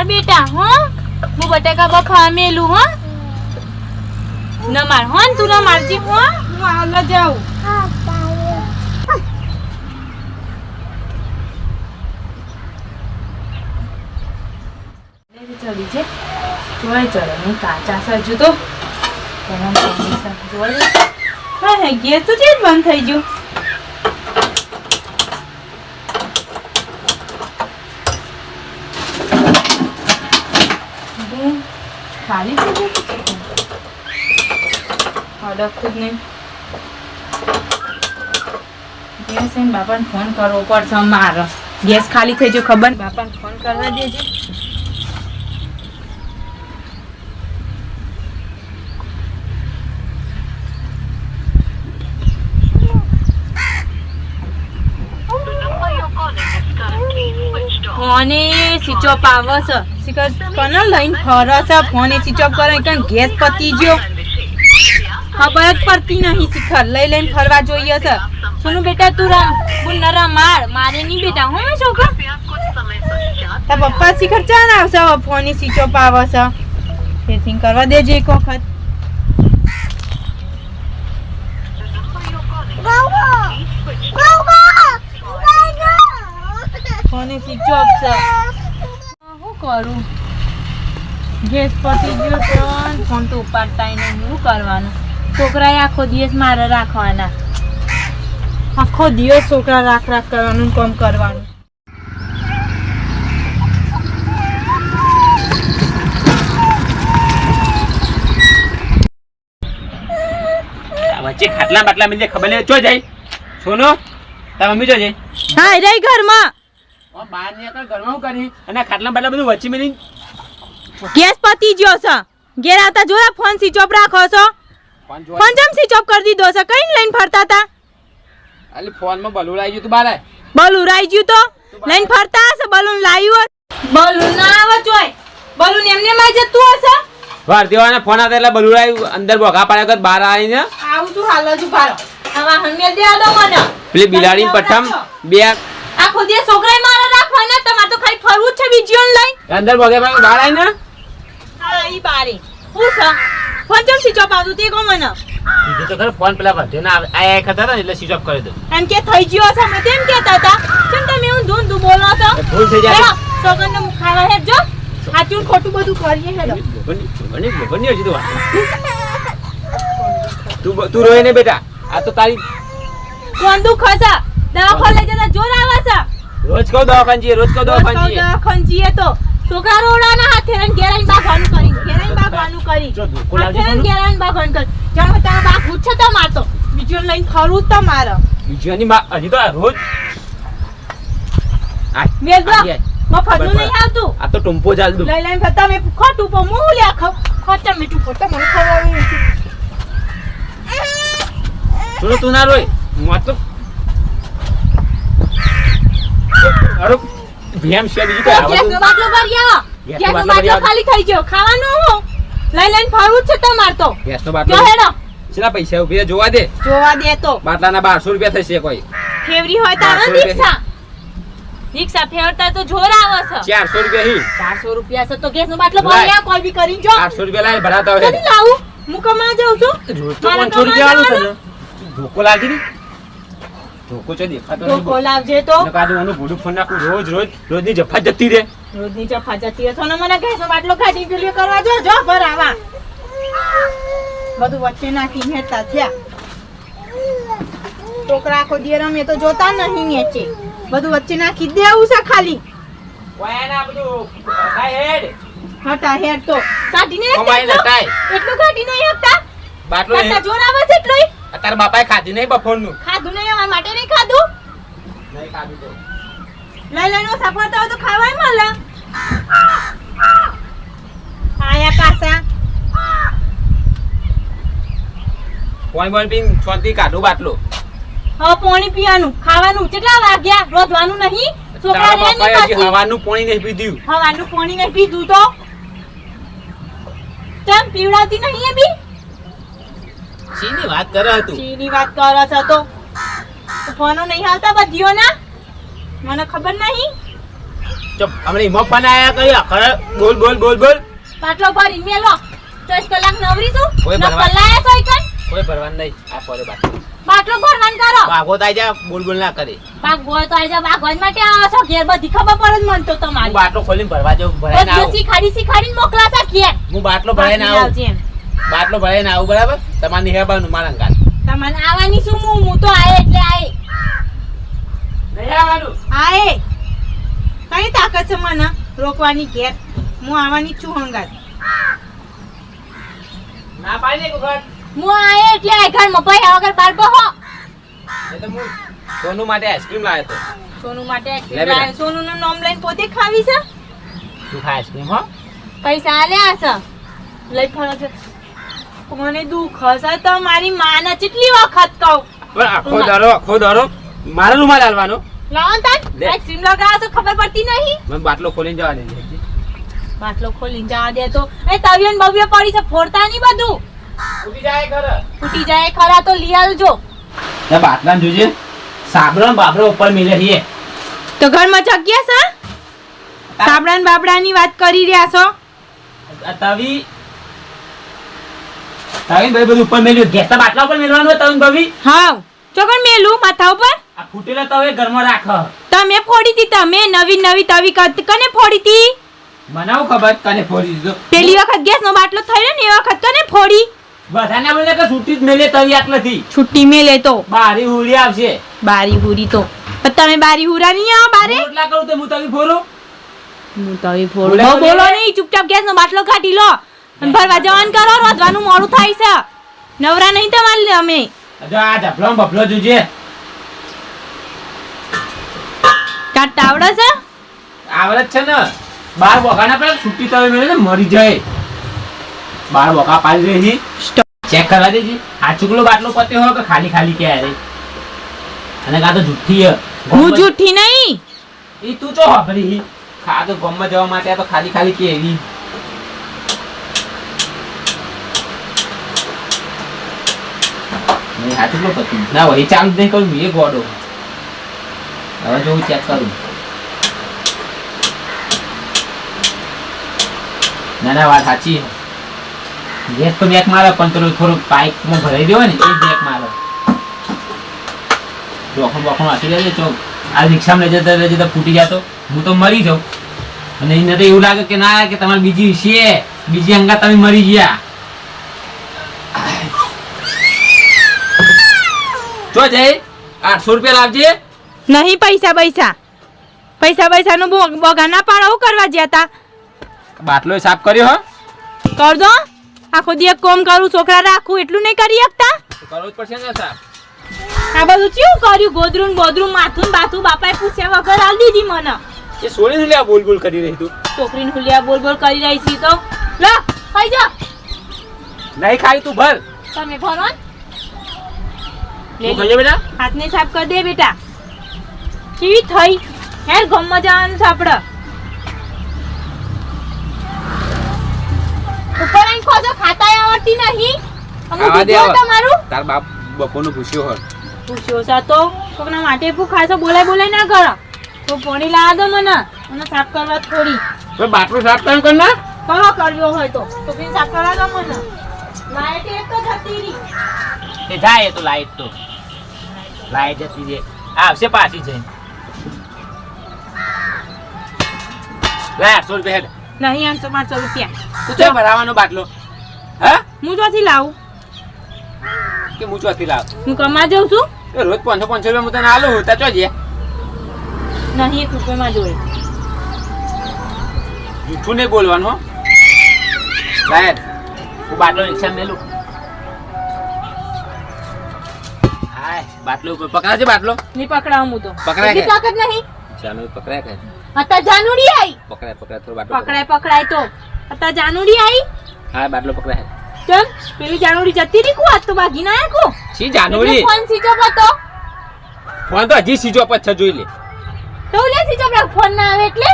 માર બેટા હો હું બટાકા બફા મેલું હો ન માર હો તું ન મારજી હો હું આલ જાઉં ચડી છે જોઈ ચડે નહીં કાચા સજુ તો જોઈ હા ગેસ તો જ બંધ થઈ ગયું ખાલી થઈ ગયું અડકતું જ નહીં ગેસ એને બાપાને ફોન કરવો પડશે મારો ગેસ ખાલી થઈ ગયો ખબર બાપાને ફોન કરવા દેજે ફોને સ્વિચ ઓફ આવે છે શિખર કને લઈને ફરે છે ફોને સ્વિચ ઓફ કરે કે ગેસ પતી ગયો ખબર જ પડતી નહીં શિખર લઈને ફરવા જોઈએ છે સુનું બેટા તું રમ હું નરા મારે નહીં બેટા હો છોકરા તાર પપ્પા શિખર ચાન આવશે ફોને સ્વિચ ઓફ આવે છે સેટિંગ કરવા દેજે એક વખત ફોને સ્વિચ ઓફ છે શું કરું ગેસ પતી ગયો પણ ફોન તો ઉપાડતા નહીં શું કરવાનું છોકરાએ આખો દિવસ મારે રાખવાના આખો દિવસ છોકરા રાખ કરવાનું કામ કરવાનું વચ્ચે ખાટલા બાટલા મિલે ખબર નહીં ચો જાય સોનો તાર મમ્મી ચો જાય હા રહી ઘરમાં બહાર નીકળ ઘરમાં હું કરી અને ખાટલા બાટલા બધું વચ્ચે મિલી ગેસ પતી ગયો છે ઘેર આવતા જોયા ફોન સ્વિચ ઓફ રાખો છો ફોન જમ સ્વિચ ઓફ કરી દીધો છે કઈ લઈને ફરતા હતા અલી ફોન માં બલૂન આવી ગયું તું બારે બલૂન આવી ગયું તો લઈને ફરતા હશે બલૂન લાવ્યું બલૂન ના આવે જોય બલૂન એમને માં જતું હશે વાર દેવાના ફોન આવતા એટલે બલૂન આવી અંદર બોગા પાડ્યા કર બહાર આવીને આવું તું હાલ જ ભારો આવા હમે દે આલો મને પેલી બિલાડી પઠમ બે આખો દે છોકરાએ મારા રાખવાના તમાર તો ખાલી ફરવું છે બીજીઓન લઈ અંદર બોગા પાડ્યા બહાર આવીને હા ઈ બારે હું છે ફોન જમ સ્વિચ ઓફ આવતું તે કો મને કીધું તો ખરે ફોન પેલા વધે ના આયા ખતર ને એટલે સ્વિચ ઓફ કરી દો એમ કે થઈ ગયો છે મેં તેમ કહેતા હતા કેમ તમે હું ધૂન બોલો છો ભૂલ થઈ જાય છોકરાને ખાવા હેજો સાચું ખોટું બધું કરીએ હેડો બની હજી તું રોય ને બેટા આ તો તારી કોણ દુખ હશે દવાખાને લઈ જતા જોર આવે છે રોજ કહું દવાખાને જઈએ રોજ કહું દવાખાને જઈએ દવાખાને જઈએ તો છોકરા રોડાના હાથે રન ઘેરાઈને બાગવાનું કરી ઘેરાઈને બાગવાનું કરી હાથે રન ઘેરાઈને બાગવાનું કરી જાણો તારા બા પૂછે તો મારતો બીજો લઈને ખરું તો મારો બીજોની માં હજી તો રોજ મેલવા મફતનું નહીં આવતું આ તો ટુંપો ચાલ દઉં લઈ લઈને તમે ખોટું પો મું લે ખોટા મીઠું ખોટા મને ખવાવી થોડું તું ના રોય હું તો અરે ભેમ છે બીજું કઈ આવતું ગેસનો બાટલો ભરી આવો ગેસનો બાટલો ખાલી થઈ ગયો ખાવાનું હું લઈ લઈને ફરવું છે તમાર તો ગેસનો બાટલો જો હેડો કેટલા પૈસા ઉભી જોવા દે તો બાટલાના 1200 રૂપિયા થશે કોઈ ફેવરી હોય તો રિક્ષા ફેરતા તો જોર આવે છે 400 રૂપિયા હી 400 રૂપિયા છે તો ગેસનો બાટલો ભરી આવ કોઈ બી કરીને જો 800 રૂપિયા લાય ભરાતા હોય કદી લાવું મુકમાં જાઉં છું રોજ તો 500 રૂપિયા આલું તને ધોકો લાગી ની ધોકો ચો દેખાતો તો કોલાવજે તો નકાદું ઓનું ભૂડું ફોન નાખું રોજની જફા જતી રે રોજની જફા જતી હે સોના મને ગેસનો બાટલો કાઢી પીલી કરવા જો ભરાવા બધું વચ્ચે નાખી હેતા થયા છોકરા કો દે રમે તો જોતા નહીં નેચે બધું વચ્ચે નાખી દેવું છે ખાલી વાયના બધું કાઈ હેડ હટા હેડ તો કાઢીને કમાઈ નટાય એટલું કાઢી નહીં આપતા બાટલો કાઢતા જોર આવે છે એટલું તાર બાપાએ ખાધી નહીં બફોરનું ખાધું નહીં અમાર માટે નહીં ખાધું નહીં ખાધું તો લઈ લઈને સફરતા હોય તો ખાવાય મળે આયા પાછા પોઈન્ટ પીન છોતી કાઢું બાટલો હા પાણી પીવાનું ખાવાનું કેટલા વાગ્યા રોધવાનું નહીં છોકરા રે નહીં પાછી હવાનું પાણી નહીં પીધું હવાનું પાણી નહીં પીધું તો કેમ પીવડાવતી નહીં એ બી શીની વાત કરે તું શીની વાત કરે છે તો ફોનો નહીં આવતા બધીઓ ના મને ખબર નહીં ચપ હમણે ઈમો ફોન આયા કર્યો ખરે બોલ બોલ બોલ બોલ બાટલો ભરી મેલો 24 કલાક નવરી છું કોઈ ન ભરવા- પલાયા છો ઈકન કોઈ ભરવાનું નહીં આ પડે બાટલો બાટલો ભરવાન કરો ભાગો તાઈ જા બોલ બોલ ના કરે બાગ ગોળ તો આજા બાગવાન માટે આવો છો ઘેર બધી ખબર પડે જ મન તો હું તમારી બાટલો ખોલીને ભરવા જાઉં ભરાઈને બધું આવું શીખાડીને મોકલા છે ઘેર હું બાટલો ભરાઈને આવું આવજે એમ. બાટલો ભરાઈને આવું બરાબર તમારે નિહાબાનું મારા અંગાત તમને આવવાની શું હું તો આયે એટલે આયે નહીં આવવાનું આયે કઈ તાકાત છે મને રોકવાની ઘેર હું આવવાની જ છું હંગાત ના પાડી દે વખત હું આયે એટલે આ ઘર મપાઈ આ વગર બાર બહો એ તો હું સોનુ માટે આઈસ્ક્રીમ લાવ્યો તો સોનુ માટે લે બેટા. સોનુ નું નામ લઈને પોતે ખાવી છે તું ખા આઈસ્ક્રીમ હો પૈસા આલ્યા છે લઈ ફરો છે મને દુઃખ હશે તો મારી માને કેટલી વખત કહું પણ આખો દારો મારો રૂમાલ હાલવાનો લાવો ને તાન લે. આઈસ્ક્રીમ લગાવો તો ખબર પડતી નહીં મને બાટલો ખોલીને જવા દેજે બાટલો ખોલીને જવા દે તો એ તવિયન બવિય પડી છે ફોડતા નહીં બધું ઉડી જાય ઘર ફૂટી જાય ખરા તો લઈ આવજો ના બાટલા જોજે સાબરો ને બાબરો ઉપર મિલે છે તો ઘરમાં જગ્યા છે સાબડા ને બાબડાની વાત કરી રહ્યા છો આ તવી તવી ભાઈ બધું ઉપર મેલ્યું ગેસ બાટલા ઉપર મેલવાનું તવી ભાભી હા ચોકન મેલું માથા ઉપર આ ફૂટેલા તવે ઘરમાં રાખ તમે ફોડી હતી તમે નવી નવી તવી કને ફોડી હતી બનાવ ખબર કને ફોડી દીધો પેલી વખત ગેસ નો બાટલો થયો ને એ વખત કને ફોડી બધાને બોલે કે છૂટી જ મેલે તવી આટલેથી છુટ્ટી મેલે તો બારી ઉડી આવશે બારી હુરી તો પણ તમે બારી હુરા નહીં આવો બારે રોટલા કરું તો હું તવી ફોરું હું તવી ફોડું બોલે બહુ તો બોલો લે. નહીં ચૂપચાપ ગેસ નો બાટલો કાઢી લો અને ભરવા જવાનું કરો રોધવાનું મોડું થાય છે નવરા નહીં તમારે અમે જો આ ઝપલો ને બપલો જોજે કાઢતા આવડે છે આવડે જ છે ને બાર બોકાના પર છૂટી તવી મેલે ને મરી જાય બાર બોકા પાડી રહી ચેક કરવા દેજી આ ચુકલો બાટલો પતે હોય કે ખાલી ખાલી કે રે અને કા તો જુઠ્ઠી હે હું જૂઠી નહીં ઈ તું ચો હબરી ખા તો ગમમાં જવા માટે આ તો ખાલી ખાલી કે એવી નહીં આ ચુકલો પતી ના હોય ચાલુ જ નહીં કરું એ ગોડો હવે જો હું ચેક કરું ના ના વાત સાચી છે ગેસ તો બેક મારે પણ થોડું પાઇપમાં ભરાઈ દેવો ને એ બેક મારે જોખમ બોખમ વાંચી લેજે ચોક આ રિક્ષામાં લઈ જતા ફૂટી જતો હું તો મરી જાઉં અને એને તો એવું લાગે કે ના કે તમારે બીજી છે બીજી અંગા તમે મરી ગયા જો જઈ 800 રૂપિયા લાવજે નહીં પૈસા પૈસા નું બગા ના પાડો હું કરવા જ્યા તા બાટલો સાફ કર્યો હો કર દો આખો દી એક કોમ કરું છોકરા રાખું એટલું નહીં કરી શકતા કરવો જ પડશે ને સાફ આ બધું કેવું કર્યું ગોદરું બોદરું માથું ને બાથું બાપાએ પૂછ્યા વગર આલ દીધી મને એ સોળી લે બોલ બોલ કરી રહી તું છોકરીને હુલિયા બોલ બોલ કરી રહી છી તો લો ખાઈ જા નહીં ખાઈ તું ભર તમે ભરો ને. તું ખાઈ જા બેટા હાથને સાફ કરી દે બેટા કેવી થઈ હેર ગમમાં જવાનું છે આપણે ઉપર આઈને ખોજો ખાતાય આવડતી નહીં અમે ખાવા દે દીધું હવે. તમારું તાર બાપ બપોરનું પૂછ્યો હોય પૂછ્યો છે તો કોકના માટે ભૂખાય બોલાય ના કરો તો પોણી લાવા દો મને સાફ કરવા થોડી તો બાટલો સાફ કેમ કર ના કરો કર્યો હોય તો છોકરીને સાફ કરવા દો મને લાઈટ એક તો જતી રહી એ જાય એ તો લાઈટ જતી રે આવશે પાછી જઈને લે 800 રૂપિયા હેડ નહીં 800 રૂપિયા તું ચો ભરાવાનો બાટલો હા હું ચોથી લાવું કે હું ચોથી લાવ હું કમા જાઉં છું એ રોજ 500 રૂપિયા હું તને આલું તા ચો જે નહીં 1 રૂપિયામાં જોડે જૂઠું નહીં બોલવાનું હો લાયર હું બાટલો રિક્ષા મેલું હાય બાટલો ઉપર પકડાજે બાટલો નહીં પકડાવું હું તો પકડાય એટલી કે? તાકાત નહીં ચાલો પકડાય કે અત્યારે જાનુડી આવી પકડાય થોડો બાટલો પકડાય તો અત્યારે જાનુડી આવી હા બાટલો પકડાય ચલ પેલી જાનુડી જતી રહી કુ આજ તો ભાગી ના આયા કુ સી જાનોડી ફોન સ્વિચ ઓફ હતો ફોન તો હજી સીજો પર છે જોઈ લે તો લે સ્વિચ ઓફ ફોન ના આવે એટલે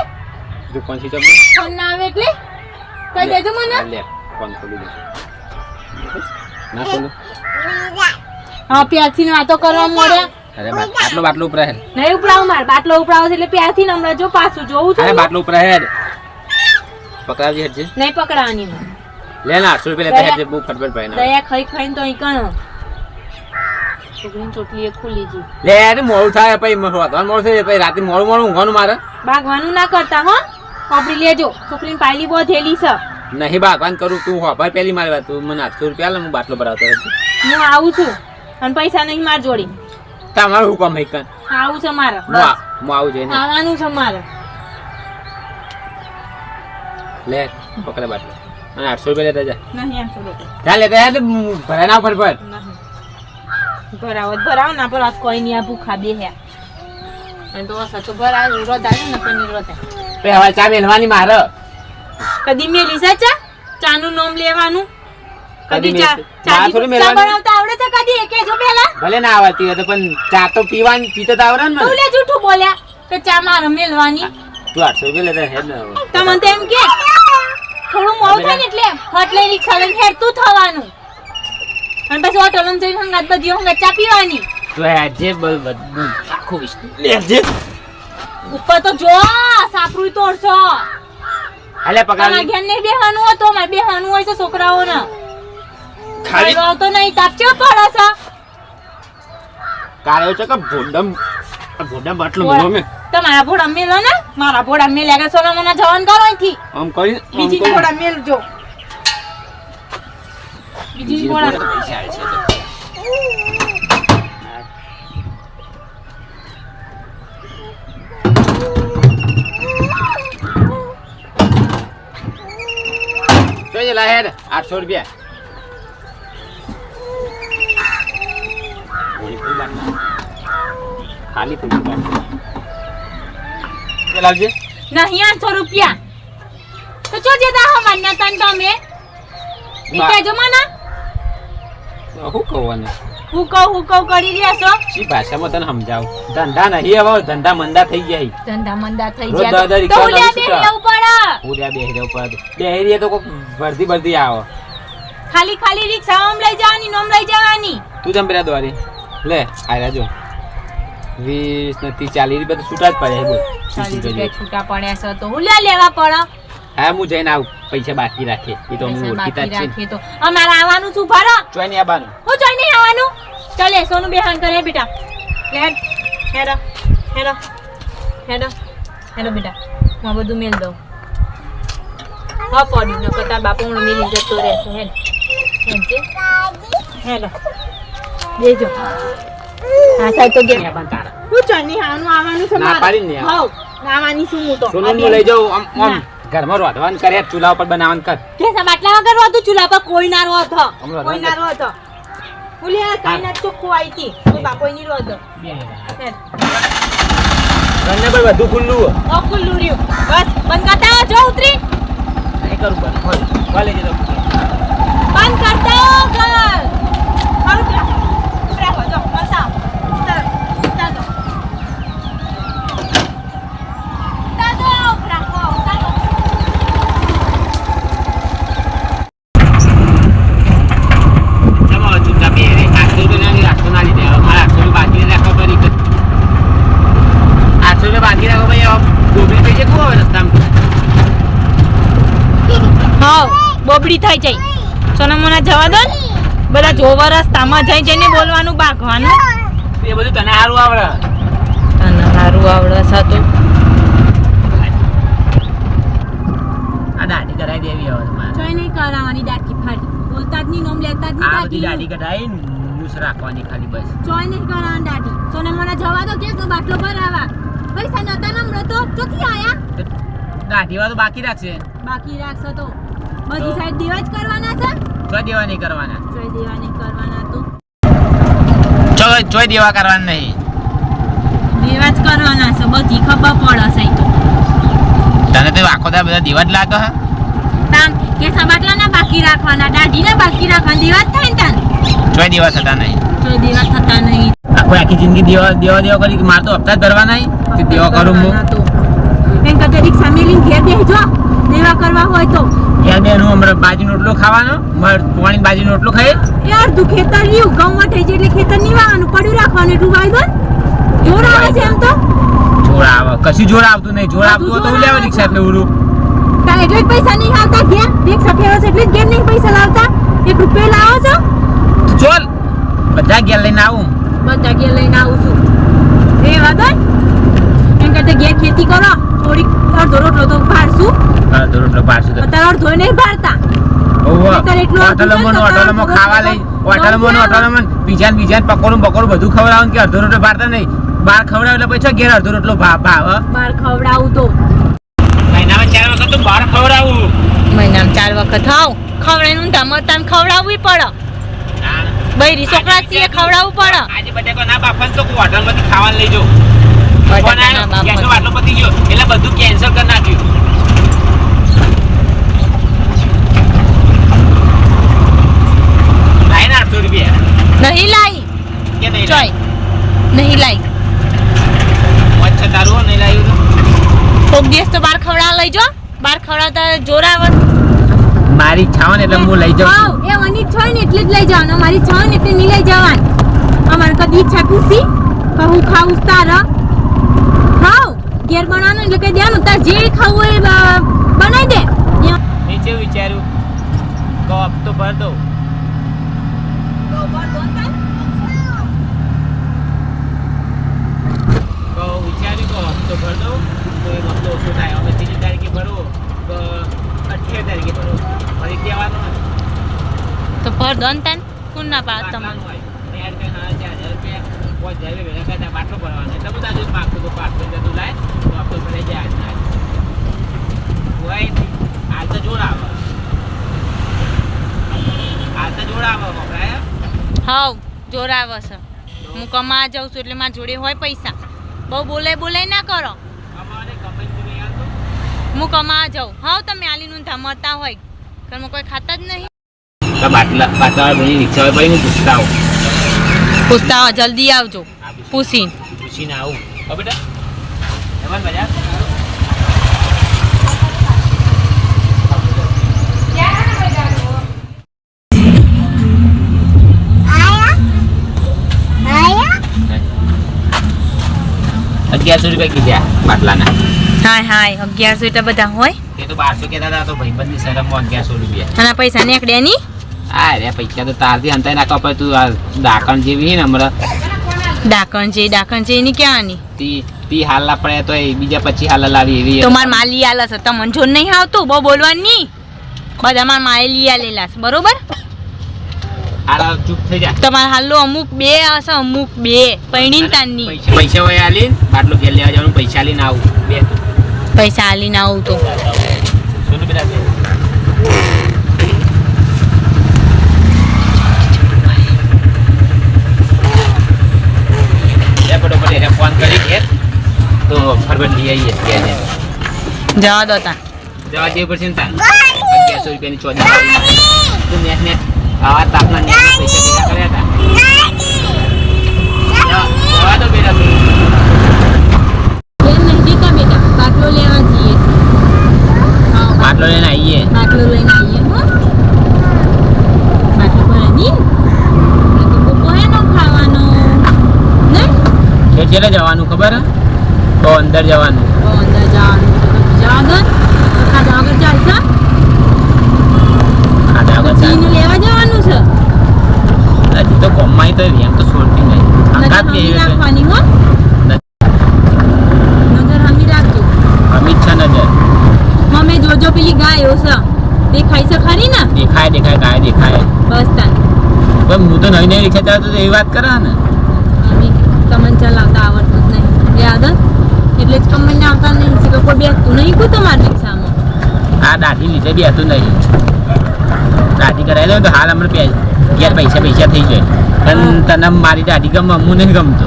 જો ફોન સીજો ફોન ના આવે એટલે કઈ દેજો મને લે ફોન ખોલી દે ના ખોલો હા પ્યારથી વાતો કરવા મોડ્યા અરે બાટલો બાટલો ઉપર હેડ નહીં ઉપડાવું માર બાટલો ઉપડાવો છે એટલે પ્યારથી ને હમણાં જો પાછું જોવું અરે છું બાટલો ઉપર હેડ પકડાવજી હેડ છે નહીં પકડાવાની મને. લે ના 800 રૂપિયા લેતા હેડ છે બહુ ફટફટ ભાઈ ના દયા ખાઈ ખાઈને તો અહીં કણ છોકરીની ચોટલી એક ખુલી ગઈ. લે યાર મોડું થાય પછી વધવાનું મોડું થાય પછી રાતે મોડું મોડું ઊંઘવાનું મારે ભાગવાનું ના કરતા હો આપડી લેજો છોકરીની પાયલી બહુ થયેલી છે. નહીં ભાગવાન કરું તું હોભાઈ પેલી મારી વાત તું મને 800 રૂપિયા લે હું બાટલો ભરાવતો રહેજો હું આવું છું અને પૈસા નહીં માર જોડી. તમારું હુકમ હઈ કન આવું છે મારે હું આવું જઈને આવવાનું છે મારે. લે પકડે બાટલો અને 800 રૂપિયા લેતા જા નહીં 800 રૂપિયા ચાલ લેતા યાર ભરાય ના ફટફટ નહીં. ભરાવો ના પર કોઈ નહીં આ ભૂખા બે હે અને તો સચો ભરાય રોતા છે ને પણ રોતા પછી હવે ચા મેલવાની મારે કદી મેલી છે ચાનું નામ લેવાનું કદી કદી ચા ચા થોડી મેલવાની. બનાવતા આવડે છે કદી એકે જો પેલા ભલે ના આવડતી હોય તો પણ ચા તો પીવાની પીતો તો આવડે ને તું મને લે જૂઠું બોલ્યા કે ચા મારે મેલવાની. તું 800 રૂપિયા લેતા હેડ ને તમને તો એમ કે થોડું મોડું થાય ને એટલે હટ લઈ રિક્ષા લઈને હેડતું થવાનું અને પછી હોટલ માં જઈને હંગાત બધી હંગાત ચા પીવાની. તું હેડ જે બધું આખું વિસ્તું લેજે ઉપર તો જો સાપરું તોડશો. અલે તમારે પકડાવી ઘેર નહીં બેહવાનું હોય તો મારે બેહવાનું હોય છે છોકરાઓને. ખાલી ખાલી તો નહીં તાપ ચેવો પડે છે. કાળો છે કે ભોંડમ બાટલો બોલ. મેલો મે તમારા ભોળા મેલો ને મારા ભોળા મેલ્યા કે સોનામોના જવાન કરો અહીંથી. આમ કરી બીજી ભોળા મેલજો બીજી ભોળા પૈસા આવે છે તો. જોઈએ લા હેડ 800 રૂપિયા ખાલી પૂરી લાવજે નહીં 800 રૂપિયા તો ચો જતા હો માન્યા તન તમે નીકળે જો મને શું કહેવાનું હું કહું કરી રહ્યા છો. શી ભાષામાં તને સમજાવું ધંધા નહીં હવે ધંધા મંદા થઈ ગયા ધંધા મંદા થઈ રોજ ગયા દાદા તો રિક્ષા ઉલ્યા લાવી બે શું લેવું પડે. ઉડ્યા બેહરે ઉપર બેહરીએ તો કોક ભરતી ભરતી આવે ખાલી ખાલી રિક્ષા ઓમ લઈ જવાની નોમ લઈ જવાની. તું જમ પેલા દોરી લે આયરા જો 20 નથી 40 રૂપિયા તો છૂટા જ પડે બોલ 40 રૂપિયા છૂટા પડ્યા છે તો ઉલ્યા લેવા પડે. હા હું જઈને આવું પૈસા બાકી રાખીએ એ તો અમે પૈસા ઓળખીતા જ બાકી છે રાખીએ તો અમારે આવવાનું શું ભરો ચોય નહીં આવવાનું હું જોઈ નહીં આવવાનું. ચાલે સોનું બેહાન કરે બેટા હેડ હેડ હેડ હેડ હેડ બેટા હું આ બધું મેલ દઉં. હા પડ્યું ન કરતા બાપુ હું મેલી જતો રહેશે. હેડ હેડ દેજો હા સાહેબ તો ગયા પણ તારા હું જોઈ નહીં આવવાનું છે ના મારે. પાડીને નહીં હાઉ આવવાની છું હું તો સોનું હું લઈ જાઉં આમ આમ ઘરમાં રોધવાનું કરે ચૂલા ઉપર બનાવવાનું કર કેસા બાટલા વગર રોતું ચૂલા પર કોઈ ના રોત હમણાં કોઈ ના રોત ઉલ્યા કાઈ ના ચોખ્ખું આવી હતી કોઈ બાપોય ની રોત હેડ ઘરને પર બધું ખુલ્લું ઓ ખુલ્લું રહ્યું બસ બંધ કરતા આવો, જો ઉતરી નહીં કરું પણ કોલે જતો બંધ કરતા આવો ઘર મારું પેલા ઉપરા હો જો બસ આવ ઉતાર દો ઉપરા હો ઉતાર દો. તમારો ચૂંટા બે રે 800 રૂપિયા રાખો ના લીધે હવે મારે 800 રૂપિયા બાકી રાખવા પડી 800 રૂપિયા બાકી રાખો ભાઈ હવે ગોબરી થઈ જાય કોણ હવે રસ્તામાં હા બોબડી થઈ જાય સોનામોના જવા દો ને બધા જોવા રસ્તામાં જઈ જઈને બોલવાનું ભાગવાનું. એ બધું તને સારું આવડે તને સારું આવડે છે તો આ દાઢી કરાવી દેવી હવે તમારે જોઈ નહીં કરાવવાની દાઢી ફાટી બોલતા જ નહીં નોમ લેતા જ આ બધી નહીં દાઢી કઢાઈ નુસ રાખવાની ખાલી બસ જોઈ નહીં કરાવવાની દાઢી સોનામોના જવા દો કે તો બાટલો ભરાવા પૈસા નતા નમ્ર તો ચોથી આયા દાઢી વાળું બાકી રાખશે બાકી રાખશો તો બધી સાઈડ દેવા જ કરવાના છે. ચોય દેવા નહીં કરવાના જોઈ દેવા નહીં કરવાના તો ચોય દેવા કરવાના નહીં દેવા જ કરવાના છે બધી ખબર પડે છે તો તને તો આખો દા બધા દેવા જ લાગે હે તામ કે બાટલા ના બાકી રાખવાના દાઢી ના બાકી રાખવાના દેવા જ થાય ને તાન ચોય દેવા થતા નહીં જોઈ દેવા થતા નહીં આખી જિંદગી દેવા કરી માર તો હપ્તા જ ભરવા નહીં તે દેવા કરું હું એમ કરતા રિક્ષા મેલીને ઘેર બેસજો દેવા કરવા હોય તો યાર બેન હું હમણાં બાજરીનો રોટલો ખાવાનો મારે પોણી બાજરીનો રોટલો ખાઈ યાર તું ખેતર રહ્યું ઘઉં વટાઈ જાય એટલે ખેતર નીવાવાનું પડ્યું રાખવાનું ને એટલું વાઈ દો જોર આવે છે એમ તો જોર આવે કશું જોર આવતું નહીં જોર આવતું હોય તો હું લેવા રિક્ષા ફેવડું તા એટલે જ પૈસા નહીં આવતા ઘેર રિક્ષા ફેરવો છે એટલે જ ઘેર નહીં પૈસા લાવતા 1 રૂપિયો લાવો છો ચોલ બધા ઘેર લઈને આવું બધા ઘેર લઈને આવું છું એ વાદન એમ કરતા ઘેર ખેતી કરો થોડીક અડધો રોટલો તો ભાડશું અડધો રોટલો પાછું તો અત્યારે અડધો નહીં ભાડતા હોટલમાં ખાવા લઈ હોટલમાં બીજા પકોડું બધું ખવડાવવાનું કે અડધો રોટલો ભારતા નહીં બાર ખવડાવ એટલે પછી ઘેર અડધો રોટલો ભાવ બાર ખવડાવું તો મહિનામાં 4 વખત તો બાર ખવડાવું મહિનામાં 4 વખત હાવ ખવડાવીને તામ ખવડાવવું પડે બૈરી છોકરા છીએ ખવડાવવું પડે આજે બટેકો ના બાફન તો હોટલમાંથી ખાવાનું લઈ જાઓ બટાકાના બાપ ગેસનો બાટલો પતી ગયો એટલે બધું કેન્સલ કરી નાખ્યું લાઈન 800 રૂપિયા નહીં લાઈ કે નહીં ચોય નહીં લાઈ અચ્છા તારું નહીં લાવ્યું કોક દિવસ તો બાર ખવડાવવા લઈ જો બાર ખવડાવતા જોર આવે મારી ઈચ્છા હોય ને એટલે હું લઈ જાઉં હાવ એ વની છોય ને એટલે જ લઈ જવાનું મારી છોય ને એટલે નહીં લઈ જવાનું અમારે કદી ઈચ્છા ખુશી કહું ખાવું તાર ખાવ ઘેર બનાવવાનું એટલે કહી દેવાનું તાર જે ખાવું હોય બનાવી દે નીચે વિચાર્યું તો હપ્તો ભર દો વિચાર્યું તો હપ્તો ભર દો તો એક હપ્તો ઓછો થાય હવે 3 તારીખે ભરો તો 28 તારીખે ભરો ફરી દેવાનો તો પર દોન તન કોણ ના પાડ તમને બાટલો ભરવાનો એટલે બધા જ પાકું તો પાકું જતું લાય તો હપ્તો ભરાઈ જાય આજના હાલ તો જોર આવે વપરાય હાવ જોર આવે છે હું કમા જાઉં છું એટલે મારા જોડે હોય પૈસા બહુ બોલાય ના કરો અમારે ગમે નહીં આવતો હું કમા જાઉં હાવ તમે આલીનું ધમતા હોય ઘરમાં કોઈ ખાતા જ નહીં બાટલા બની રિક્ષા હોય ભાઈ પૂછતા હો જલ્દી આવજો પૂછીને આવું હો બેટા એમાં મજા ₹1100 કીધા બાટલાના હાય 1100 એટલે બધા હોય એ તો 1200 કહેતા હતા તો ભાઈબંધની શરમમાં ₹1100 અને પૈસા નીકળ્યા ની હા રે પૈસા તો તારથી હંતાઈ નાખવા પડે તું આ ડાકણ જેવી છે ને હમણાં ડાકણ છે એની ક્યાં ની તી હાલલા પડે તો બીજા પછી હાલ લાવી એવી તો માર માલી આલા છે તમને જોર નહીં આવતું બહુ બોલવાનું નહીં બધા માર માએ લઈ આલેલા છે બરોબર હાલા ચૂપ થઈ જા તમાર હાલો અમુક બે હશે અમુક બે પૈણીન તાનની પૈસા હોય આલીન બાટલો ઘેર લેવા જવાનું પૈસા આલીને આવું બે પૈસા આલીને આવું તો સોનું બેટા ફટોફટ એને ફોન કરી ઘેર તો ફરવટ લઈ આવીએ ત્યાં જવા દો તા જવા જેવું પડશે ને તાર ₹1100 ચોદી તું નેટ આવા તાપના નેટ પૈસા ભેગા કર્યા હતા જવા દો બેટા બાટલો લેવા જઈએ બાટલો લઈને આવીએ હો બાટલો ભરાની તો બપોરે નો ખાવાનો ને કેટલે જવાનું ખબર હે તો અંદર જવાનું જવા દો ખાધા વગર ચાલશે જીને લેવા જવાનું છે હજી તો કોમમાં તો એમ તો છોડતી નહીં અંગાત કે રાખવાની હો નજર હમી રાખજો અમિત છે નજર મમ્મી જોજો પેલી ગાયો છે દેખાય છે ખરી ને દેખાય ગાય દેખાય બસ તાન પણ હું તો નવી રિક્ષા ચલાવતો તો એવી વાત કરે ને મમ્મી તમને ચલાવતા આવડતું જ નહીં યાદ એટલે જ કંપની આવતા નહીં છે કે કોઈ બેસતું નહીં કોઈ તમારી રિક્ષામાં આ દાઢી લીધે બી હતું નહીં દાઢી કરાવી દઉં તો હાલ હમણાં ઘેર પૈસા થઈ જાય પણ તને મારી દાઢી ગમે હું નહીં ગમતો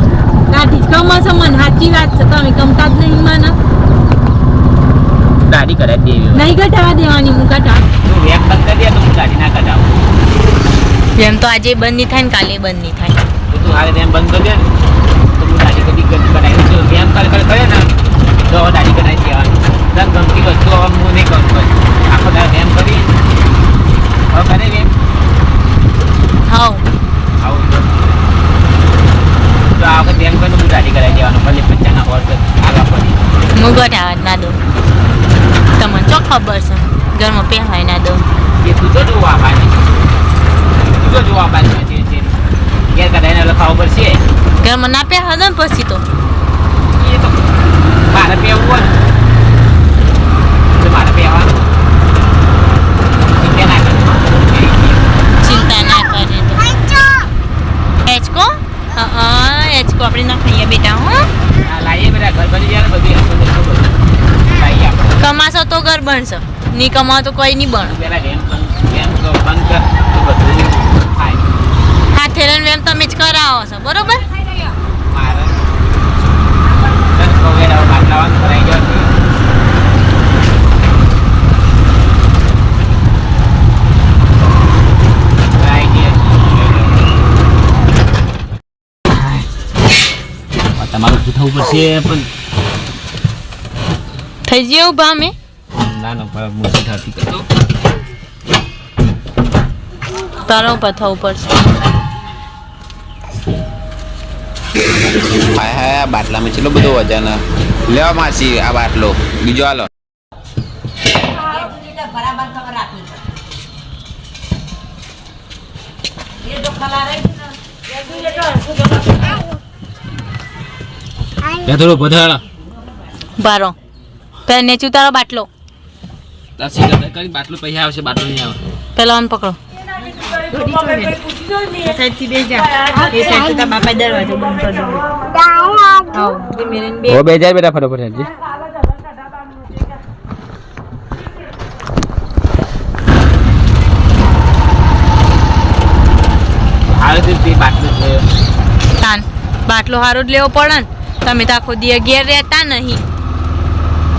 દાઢી જ ગમે છે મને સાચી વાત છે તમે ગમતા જ નહીં મને દાઢી કરાવી દેવી નહીં કઢાવા દેવાની હું કઢાવ તું વેમ બંધ કરી દે તો હું દાઢી ના કઢાવું એમ તો આજે બંધ નહીં થાય ને કાલે બંધ નહીં થાય તો તું હારે વેમ બંધ કરી દે ને તો હું દાઢી કઢાવી દઉં વેમ કરે ને તો દાઢી કઢાવી દેવાની તને ગમતી વસ્તુ હવે હું નહીં ગમતો આખો દાડો વેમ કરી હવે કરે વેમ હાવ આવું તો આ હું ગઢાવા ના દઉં તમને ચો ખબર છે ઘરમાં પહેવાય ના દઉં એ તું તો જોવા પાડી તું તો જોવા પાડી છે ઘેર કદાઈને લખાવો પડશે ઘરમાં ના પહેવા દો ને પછી તો એ તો મારે પહેવું હોય તો મારે પહેવાનું ચિંતા ના કરજો ચિંતા ના કરે તો એચકો એચકો આપણે ના ખાઈએ બેટા હું લાવીએ બેટા ઘર બની જાય ને બધી લાવીએ આપણે કમાશો તો ઘર બનશો નહીં કમાવો તો કોઈ નહીં બનો પેલા ગેમ તો બંધ કર તો બધું થાય હા થેરન વેમ તમે જ કરાવો છો બરોબર મારે દસ વગેરે બાટલાવાનું ભરાઈ ગયો તમારું પૂછવું પડશે પણ થઈ ગયો ઉભા અમે ના ના પર મુસી થતી કરતો તારો ઉપર થવું પડશે હાય હાય આ બાટલામાં કેટલો બધો વજન લેવા માસી આ બાટલો બીજો હાલો થોડો વધારા બારો પેલા નેચું તારો બાટલો તાસી કરતા કરી બાટલો પૈસા આવશે બાટલો નહીં આવે પેલા આમ પકડો ઓ બે જાય બેટા ફટાફટ હેડજી હાલ તે બાટલો છે તાન બાટલો હારો જ લેવો પડે ને તમે તો આખો દિયા ઘેર રહેતા નહીં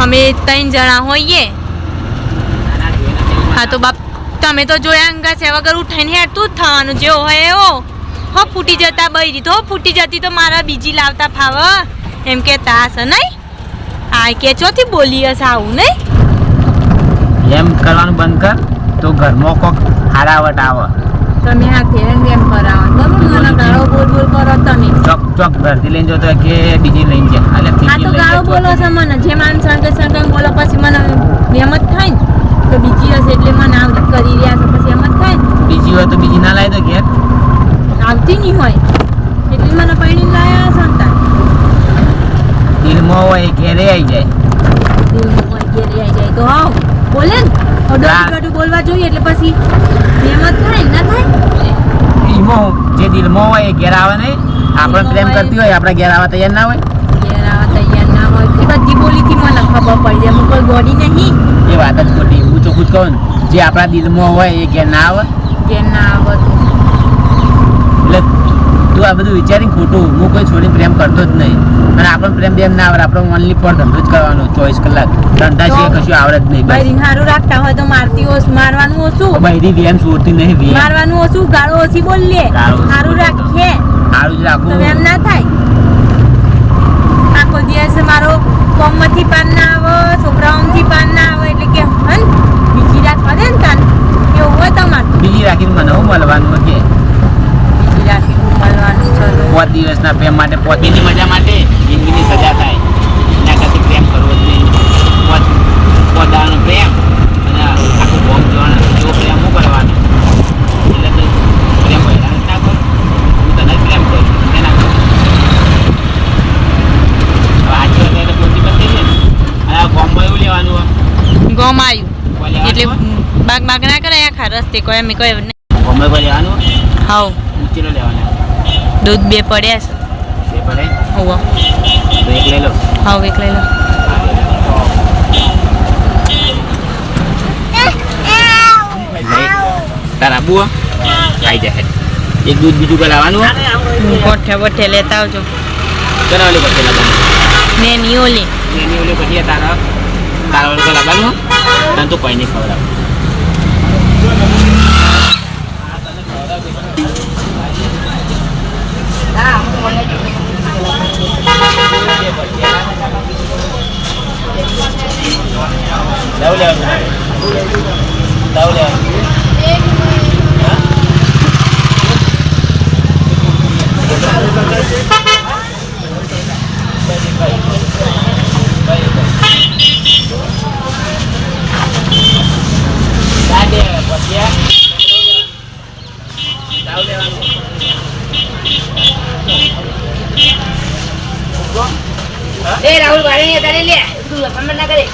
અમે 3 જણા હોઈએ હા તો બાપ તમે તો જોયા અંગા છે વગર ઉઠાઈને હેરતું જ થવાનું જેવો હોય એવો હો ફૂટી જતા બૈરી તો ફૂટી જતી તો મારા બીજી લાવતા ફાવ એમ કે તાસ નહીં આ કે ચોથી બોલી હશે આવું નહીં એમ કરવાનું બંધ કર તો ઘરમાં કોક હારાવટ આવે તમે આ ફેરન એમ કરાવો બરોબર મને ગાળો બોલ બોલ કરો તમે ચોક ચોક ઘરથી લઈને જતો કે બીજી લઈને જાય એટલે આ તો ગાળો બોલો છો મને જે માન સંગ બોલો પછી મને એમ જ થાય ને તો બીજી હશે એટલે મને આવડી કરી રહ્યા છે પછી એમ જ થાય ને બીજી હોય તો બીજી ના લાવી દો ઘેર આવતી નહીં હોય એટલે મને પૈણી લાયા સંતા દિલમાં હોય એ ઘેરે આવી જાય દિલમાં હોય ઘેરે આવી જાય તો આવ બોલે ને અડોડું બોલવા જોઈએ એટલે પછી એમ જ થાય ના થાય દિલમાં જે દિલમાં હોય એ ઘેર આવે નહીં આપણે પ્રેમ કરતી હોય આપણે ઘેર આવવા તૈયાર ના હોય ઘેર આવવા તૈયાર ના હોય એ બધી બોલીથી મને ખબર પડી જાય કોઈ ગોડી નહીં એ વાત જ ખોટી હું ચોખ્ખું જ કહું ને જે આપણા દિલમાં હોય એ ઘેર ના આવે ઘેર ના આવે એટલે તું આ બધું વિચારીને ખોટું હું કોઈ છોડીને પ્રેમ કરતો જ નહીં અને આપણને પ્રેમ બેમ ના આવડે આપણે ઓનલી ફોર ધંધો જ કરવાનો 24 કલાક ધંધા સિવાય કશું આવડે જ નહીં બૈરી સારું રાખતા હોય તો મારતી મારવાનું ઓછું બૈરી વેમ છોડતી નહીં વેમ મારવાનું ઓછું ગાળો ઓછી બોલીએ સારું રાખીએ સારું જ રાખવું તો એમ ના થાય આખો દિવસ મારો કોમમાંથી પાન ના આવે છોકરાઓથી પાન ના આવે એટલે કે હન બીજી રાખવા દે ને તાન એવું હોય તમારે બીજી રાખીને મને હું મળવાનું કે બીજી રાખીને મળવાનું ચલો 5 દિવસના પ્રેમ માટે 5 દિનની મજા માટે જિંદગીની સજા થાય એના કરતી પ્રેમ કરવો જ નહીં 5 દાડાનો પ્રેમ અને આખું બોમ્બ જોવાનો એવો પ્રેમ હું કરવાનો એટલે તો પ્રેમ હોય ના કરું હું તને જ પ્રેમ કરું એના કરું આજે અત્યારે પોતી પર થઈ જાય અને આ બોમ્બમાં એવું લેવાનું ગોમ આવ્યું એટલે બાગ બાગ ના કરે આખા રસ્તે કોઈ અમે કોઈ બોમ્બે પર લેવાનું હાવ ઊંચીનો લેવાનો દૂધ બે પડ્યા છે બે પડે હોવો તો એક લઈ લો હાવ એક લઈ લો તારા બુઆ ખાઈ જાય એક દૂધ બીજું કઈ લાવવાનું ગોઠે બોઠે લેતા આવજો ચલો ઓલી પછી લાવવાનું ને ની ઓલી એની ઓલી પછી તારા ઓલી લાવવાનું તને તો કોઈ નહીં ખવડાવ એ રાહુલ ભાઈ તારે લે તું કમેન્ટ ના કરે.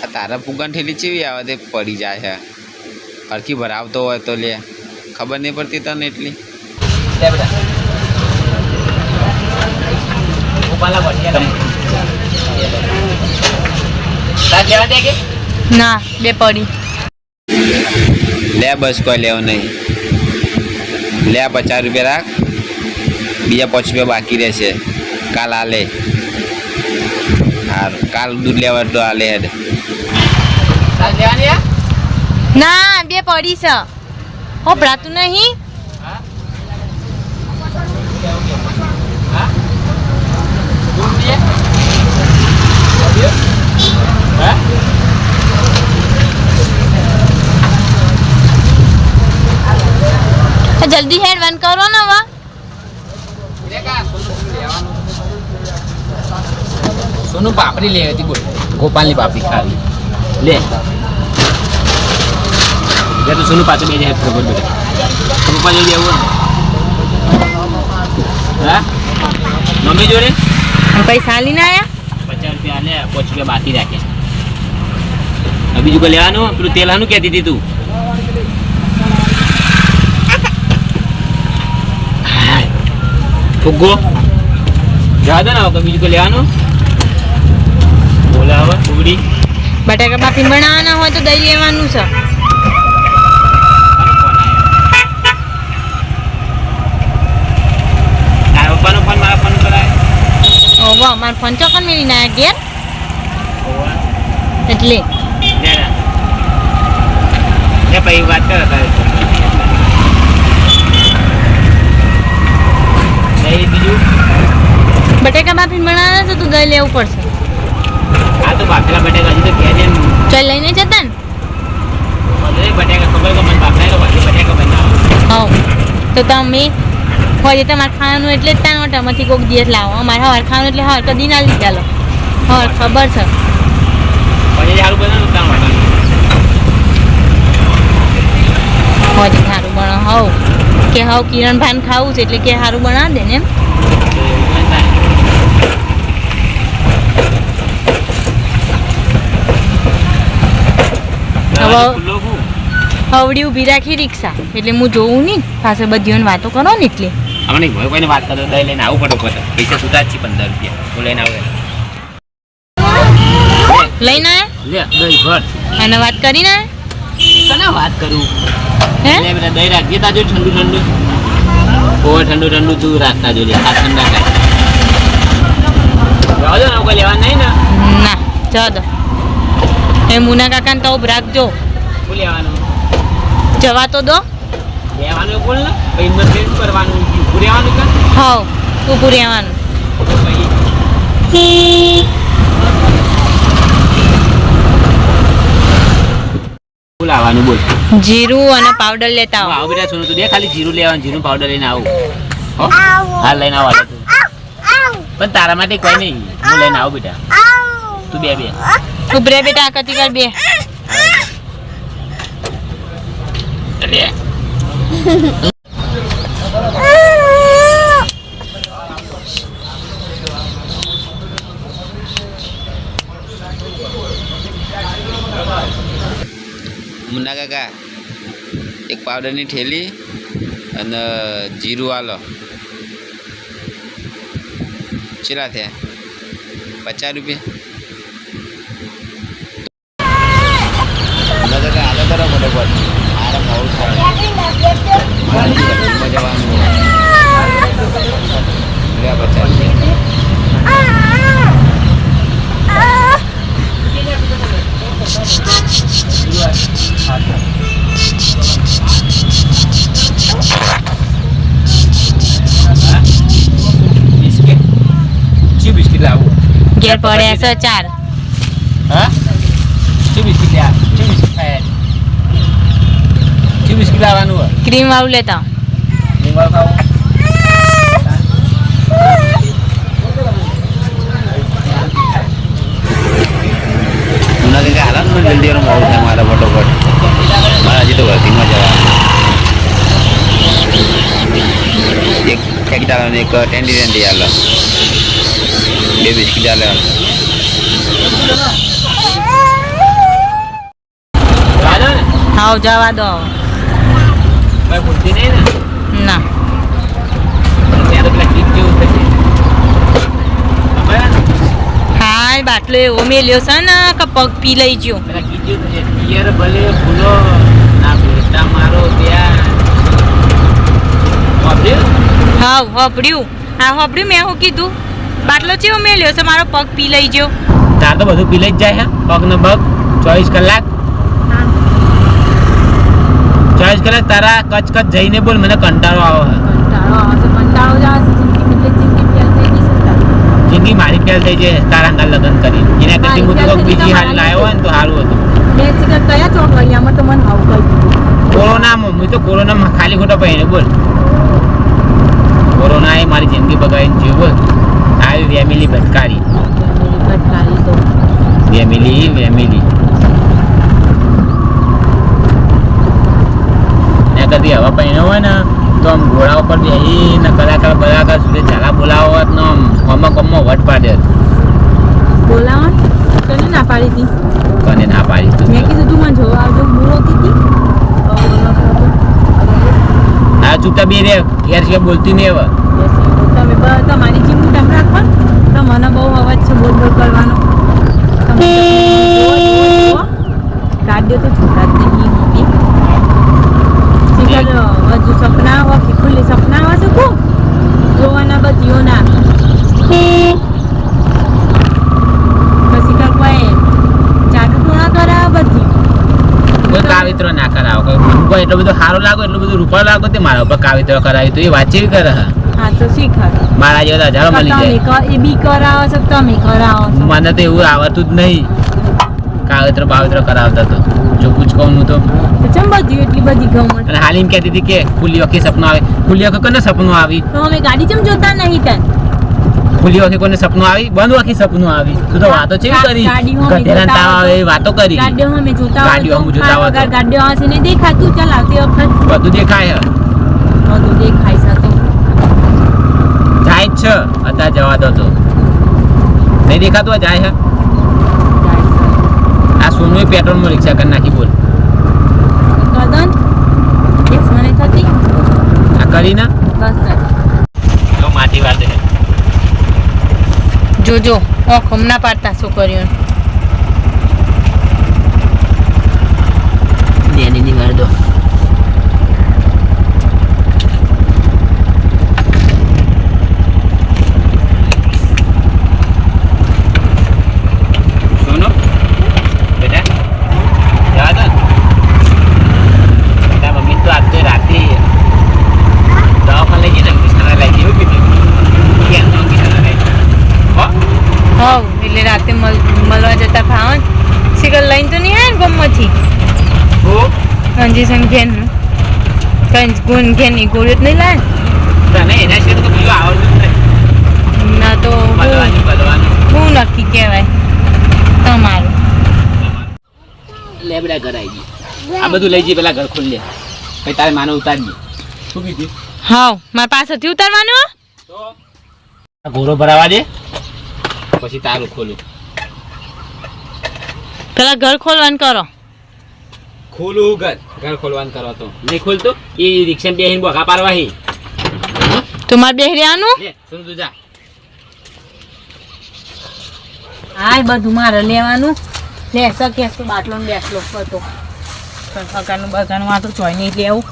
આ તારા ફુગાન ઠેલી ચેવી આવે તે પડી જાય છે હરખી ભરાવતો હોય તો લે ખબર નહીં પડતી તને એટલી લે બેટા ઉપાલા ભટિયા તાર લેવા દે કે ના બે પડી લે બસ કોઈ લેવો નહીં લે 50 રૂપિયા રાખ બીજા 5 રૂપિયા બાકી રહેશે કાલ આલે હાર કાલ દૂધ લેવા તો આલે હેડ તાર લેવાની આ ના બે પડી છે હો ભરાતું નહીં હા હા દૂધ લે હા જલ્દી હેડ બંધ કરો ને વા સોનું પાપડી લે હતી બોલ ગોપાલની પાપડી ખાવી લે જે તો સોનું પાછું બે જાય ખબર બેટા ગોપાલ લઈ લેવું હા મમ્મી જોડે પૈસા લઈને આયા 50 રૂપિયા લે 5 રૂપિયા બાકી રાખ્યા બીજું કોઈ લેવાનું પેલું તેલ હાનું કહેતી હતી તું ફુગ્ગો જવા દો ને હવે બીજું કોઈ લેવાનું બોલા હવે ફુગડી બટાકા બાફી બનાવવાના હોય તો દહીં લેવાનું છે તારા પપ્પાનો ફોન મારા ફોન કરાય ઓહો મારો ફોન ચોકન મેળીને આયા ઘેર એટલે ને પછી વાત કરો તારે બીજું બટાકા બાફી બનાવવાના છે તો દહીં લેવું પડશે આ તો બાફેલા બટાકા હજી તો ઘેર ચાલ લઈને જતા ને બટાકા ખબર કે મને બાફેલા પછી બટાકા બનાવો હા તો તમે હોય તમારે ખાવાનું એટલે જ તાનો ટમાંથી કોઈક દિવસ લાવો અમારે હવાર ખાવાનું એટલે હવાર કદી ના લીધા લો હવાર ખબર છે પછી સારું બનાવું તાણ હોય સારું બના હવ કે હવ કિરણ ભાન ખાવું છે એટલે કે સારું બનાવી દે ને એમ હવડી ઊભી રાખી રિક્ષા એટલે હું જોઉં નહીં પાસે બધીઓને વાતો કરો ને એટલે અમને કોઈને વાત કરો દહીં લઈને આવવું પડે ઉપર પૈસા છૂટા જ છે 15 રૂપિયા હું લઈને આવે લઈને લે દહીં ભર અને વાત કરીને તને વાત કરું હે લે બેટા દહીં રાખીએ તાજો ઠંડુ ઠંડુ ઓવર ઠંડુ ઠંડુ તું રાખતા જોજે આ ઠંડા કાંઈ જવા દો ને કોઈ લેવા નહીં ને ના જવા દો એ મુના કાકાને તો રાખજો શું લેવાનું જવા તો દો લેવાનું બોલ ને પછી મત કરવાનું ઊભું રહેવાનું કે હવ ઊભું રહેવાનું બોલ આવવાનું બોલ જીરું અને પાવડર લેતા આવો આવું બેટા સોનું તું દે ખાલી જીરું લેવાનું જીરું પાવડર લઈને આવું હો હા લઈને આવો તું પણ તારા માટે કોઈ નહીં હું લઈને આવું બેટા તું બે ઉભરે બેટા આ કતી કર બે લે મુન્ના કાકા એક પાવડરની ઠેલી અને જીરું આલો ચેલા થયા 50 રૂપિયા મુન્ના કાકા આલો કરો ફટાફટ મારા મોડું થાય મારા ઘરમાં જવાનું લે 50 રૂપિયા બિસ્કિટ શું બિસ્કિટ લાવું ઘેર પડ્યા છે 4 હા શું બિસ્કિટ લે શું બિસ્કિટ ખાય શું બિસ્કિટ લાવવાનું હોય ક્રીમ વાળું લેતા લીંબુ ખાવું મુન્ના કાકા હાલો ને જલ્દી મોડું થાય મારા ફટોફટ મારા હજી તો વર્કિંગમાં જવા એક ફેંકી અને એક ટેન્ડી આલો 2 બિસ્કિટ આલે હાવ જવા દો ભાઈ બોલતી નહીં ને ના ત્યાં તો પેલા કીટ જેવું થશે ખબર ને હાય બાટલો એવો મેલ્યો છે ને કે પગ પી લઈ ગયો પેલા કીટ જેવું થશે પિયર ભલે ભૂલો ના ભૂલતા મારો ત્યાં હાવ હોપડ્યું હા હોપડ્યું મેં શું કીધું બાટલો ચેવો મેલ્યો છે મારો પગ પી લઈ ગયો તાર તો બધું પી લઈ જ જાય હે પગ ને પગ 24 કલાક 24 કલાક તારા કચ જઈને બોલ મને કંટાળો આવે જિંદગી મારી ફેલ થઈ જાય તારા અંગા લગ્ન કરી એના કરતી હું તો બીજી હાલ લાવ્યો હોય ને તો સારું હતું કોરોનામાં હું તો કોરોનામાં ખાલી ખોટા પહેરીને બોલ કોરોના એ મારી જિંદગી બગાડીને જીવ બોલ આવી ફેમિલી ભટકારી ફેમિલી એના કરતી હવા પહેર્યો હોય ને તો આમ ઘોડા ઉપર બેસીને કલાકાર સુધી ઝાલા બોલાવો હોત ને આમ કમમાં વટ પાડે બોલાવા તને ના પાડી હતી કોને ના પાડી મેં કીધું તું મને જોવા આવજો હું રોતી હતી આ ચૂપતા બે રે ઘેર છે બોલતી નહીં હવે તમે તમારી ચીમું ટાઈમ રાખો તો મને બહુ અવાજ છે બોલ કરવાનો કાઢ્યો તો છૂટા જ નહીં મમ્મી હજુ સપના આવા કે ખુલ્લી સપના આવા છે ખૂબ જોવાના બધીઓના પછી કોઈ જાદુ ટોણા કરાવે બધી કોઈ કાવિત્ર ના કરાવો કોઈ એટલો બધો સારો લાગો એટલું બધું રૂપાળ લાગો તે મારા ઉપર કાવિત્ર કરાવી તો એ વાત જેવી કરે હા તો શીખર મારા જેવા હજારો મળી જાય એ બી કરાવો છો તમે કરાવો છો મને તો એવું આવડતું જ નહીં કાવિત્ર બાવિત્ર કરાવતા તો જો પૂછ કહું હું તો ચમ બધી એટલી બધી ગમત અને હાલ એમ કહેતી હતી કે ખુલ્લી વખતે સપનું આવે ખુલ્લી વખતે કોને સપનું આવી તો અમે ગાડી ચમ જોતા નહીં તન ખુલ્લી વખતે કોને સપનું આવી બંધ વખતે સપનું આવી તું તો વાતો ચેવી કરી ગધેડા તાવ આવે એવી વાતો કરી ગાડીઓ અમે જોતા ગાડીઓ અમે જોતા હોય તો. ગાડીઓ હશે ને દેખાતું ચાલ આવતી વખત બધું દેખાય હે. બધું દેખાય છે તો જાય જ છે અત્યારે જવા દો તો નહીં દેખાતું હોય જાય હે આ સોનું પેટ્રોલમાં રિક્ષા કરી નાખી બોલ કદન એસ મને થતી આ કરી ના બસ તો માટી વાત હે જોજો ઓખમ ના પાડતા છોકરીઓ ની વાર દો સોનો બેટા જવા દો તારા મમ્મી તો આજ તો રાત્રે દવાખાને લઈ જઈને કિસાના લઈ જવું કીધું કેમ તો કિસાના લઈ હો હવ એટલે રાતે મળવા જતા ભાવન સિગલ લઈને તો નહીં આવે ને ગમમાંથી હો અંજી સંખ્યાન કંઈ ગુણ ઘેરની ગોળીઓ જ નહીં લાવે તને એના સિવાય તો બીજું આવડતું જ નહીં ના તો બલવાનું શું નક્કી કહેવાય તમારું લેબડા ઘર આવી ગઈ આ બધું લઈ જઈએ પેલા ઘર ખોલી પછી તારે માનો ઉતારજે શું કીધું હાવ મારા પાસેથી ઉતારવાનું તો આ ઘોડો ભરાવા દે પછી તારું ખોલું પેલા ઘર ખોલવાનું કરો ખોલું ઘર ખોલવાનું કરો તો નહીં ખોલતો એ રિક્ષા બેહીને બોકા પાડવા હી તો મારે બેહરી આનું લે સુન તું જા હાય બધું મારે લેવાનું લે શકે તો બાટલો ને બેસલો બધો સકાનું બગાનું આ તો ચોઈ નહીં લેવું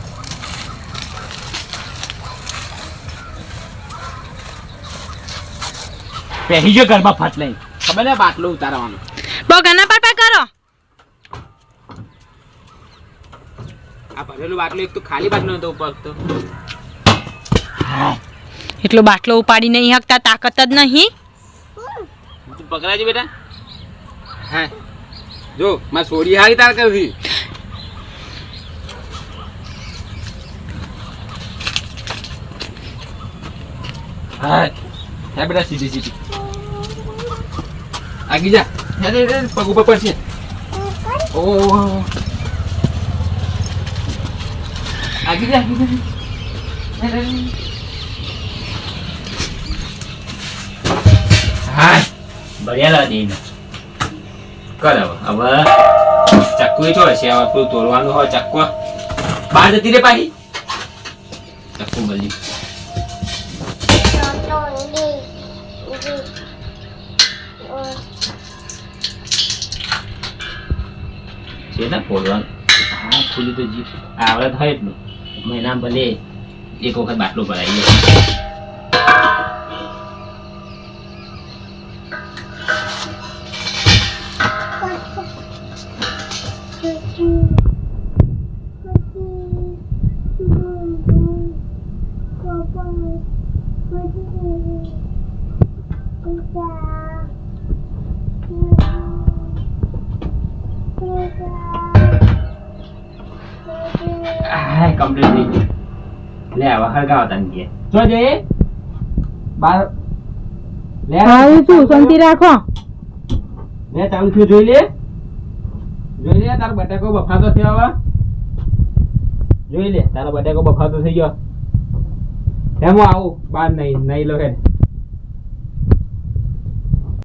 પહેરી જો ગરબા ફાટ લઈ ખબર ને બાટલો ઉતારવાનો બગાના પાપા કરો આ ભરેલું બાટલો એક તો ખાલી બાટલો નતો ઉપર તો એટલો બાટલો ઉપાડી નહીં શકતા તાકાત જ નહીં તું પકડાજે બેટા હા જો માં સોડી હારી તાર કરવી હા હે બેટા સીધી સીધી આગી જા હે પગ ઉપર પડશે ઓ આગી જા ભર્યા દઈને કર હવે ચક્કુ એ ચો હશે હવે પેલું તોડવાનું હોય ચક્કો બહાર જતી રે પાછી ચક્કુ બધી છે ને ફોડવાનું હા ફૂલી તો જી આવડત હોય એટલું મહિના ભલે એક વખત બાટલો ભરાઈ જાય હા કમ્પ્લીટ થઈ ગયું લે હવે હળગાવો તને કે જો જઈએ બાર લે આવું શું શાંતિ રાખો લે ચાલુ થયું જોઈ લે તારો બટાકો બફાતો થયો હવે જોઈ લે તારો બટાકો બફાતો થઈ ગયો એમ હું આવું બાર નહીં લો હે